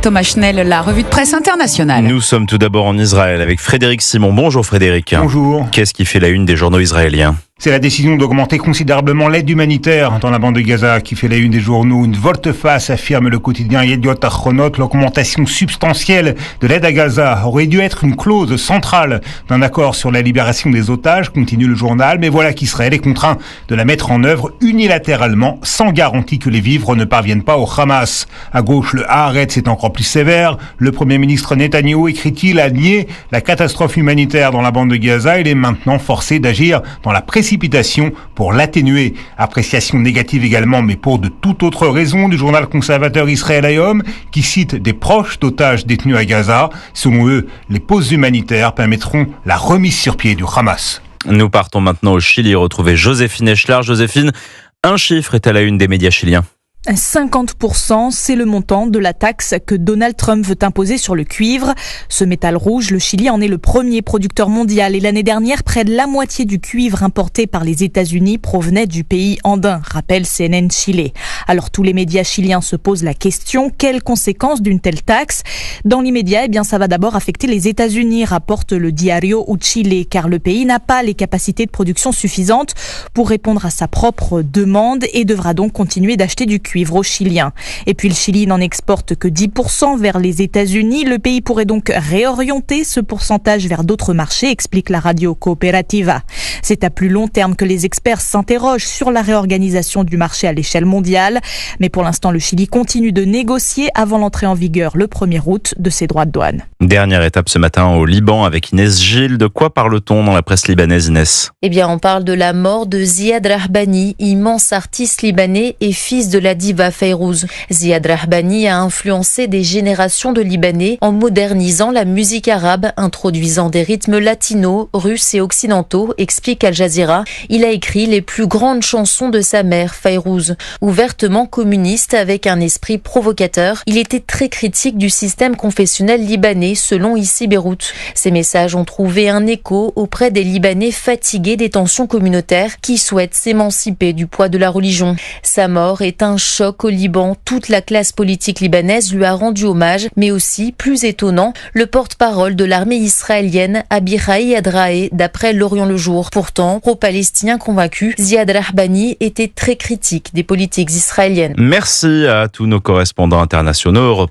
Thomas Schnell, la revue de presse internationale. Nous sommes tout d'abord en Israël avec Frédéric Simon. Bonjour Frédéric. Bonjour. Qu'est-ce qui fait la une des journaux israéliens ? C'est la décision d'augmenter considérablement l'aide humanitaire dans la bande de Gaza qui fait la une des journaux. Une volte-face, affirme le quotidien Yediot Ahronot. L'augmentation substantielle de l'aide à Gaza aurait dû être une clause centrale d'un accord sur la libération des otages, continue le journal. Mais voilà qu'Israël est contraint de la mettre en œuvre unilatéralement, sans garantie que les vivres ne parviennent pas au Hamas. À gauche, le Haaretz est encore plus sévère. Le Premier ministre Netanyahou, écrit-il, a nié la catastrophe humanitaire dans la bande de Gaza. Il est maintenant forcé d'agir dans la précipitation pour l'atténuer. Appréciation négative également, mais pour de toute autre raison, du journal conservateur Israël Hayom, qui cite des proches d'otages détenus à Gaza. Selon eux, les pauses humanitaires permettront la remise sur pied du Hamas. Nous partons maintenant au Chili, retrouver Joséphine Echlar. Joséphine, un chiffre est à la une des médias chiliens. 50%, c'est le montant de la taxe que Donald Trump veut imposer sur le cuivre. Ce métal rouge, le Chili en est le premier producteur mondial et l'année dernière, près de la moitié du cuivre importé par les États-Unis provenait du pays andin, rappelle CNN Chile. Alors tous les médias chiliens se posent la question, quelles conséquences d'une telle taxe ? Dans l'immédiat, ça va d'abord affecter les États-Unis, rapporte le Diario U Chile, car le pays n'a pas les capacités de production suffisantes pour répondre à sa propre demande et devra donc continuer d'acheter du cuivre aux Chiliens. Et puis le Chili n'en exporte que 10% vers les États-Unis. Le pays pourrait donc réorienter ce pourcentage vers d'autres marchés, explique la radio Cooperativa. C'est à plus long terme que les experts s'interrogent sur la réorganisation du marché à l'échelle mondiale. Mais pour l'instant, le Chili continue de négocier avant l'entrée en vigueur le 1er août de ses droits de douane. Dernière étape ce matin au Liban avec Inès Gilles. De quoi parle-t-on dans la presse libanaise, Inès ? On parle de la mort de Ziad Rahbani, immense artiste libanais et fils de la diva Fayrouz. Ziad Rahbani a influencé des générations de Libanais en modernisant la musique arabe, introduisant des rythmes latinos, russes et occidentaux, explique Al Jazeera. Il a écrit les plus grandes chansons de sa mère, Fayrouz. Ouvertement communiste avec un esprit provocateur, il était très critique du système confessionnel libanais, selon Ici Beyrouth. Ces messages ont trouvé un écho auprès des Libanais fatigués des tensions communautaires qui souhaitent s'émanciper du poids de la religion. Sa mort est un choc au Liban. Toute la classe politique libanaise lui a rendu hommage, mais aussi, plus étonnant, le porte-parole de l'armée israélienne, Abichai Adrae, d'après L'Orient le Jour. Pourtant, pro-palestinien convaincu, Ziad Rahbani était très critique des politiques israéliennes. Merci à tous nos correspondants internationaux. Europe 1.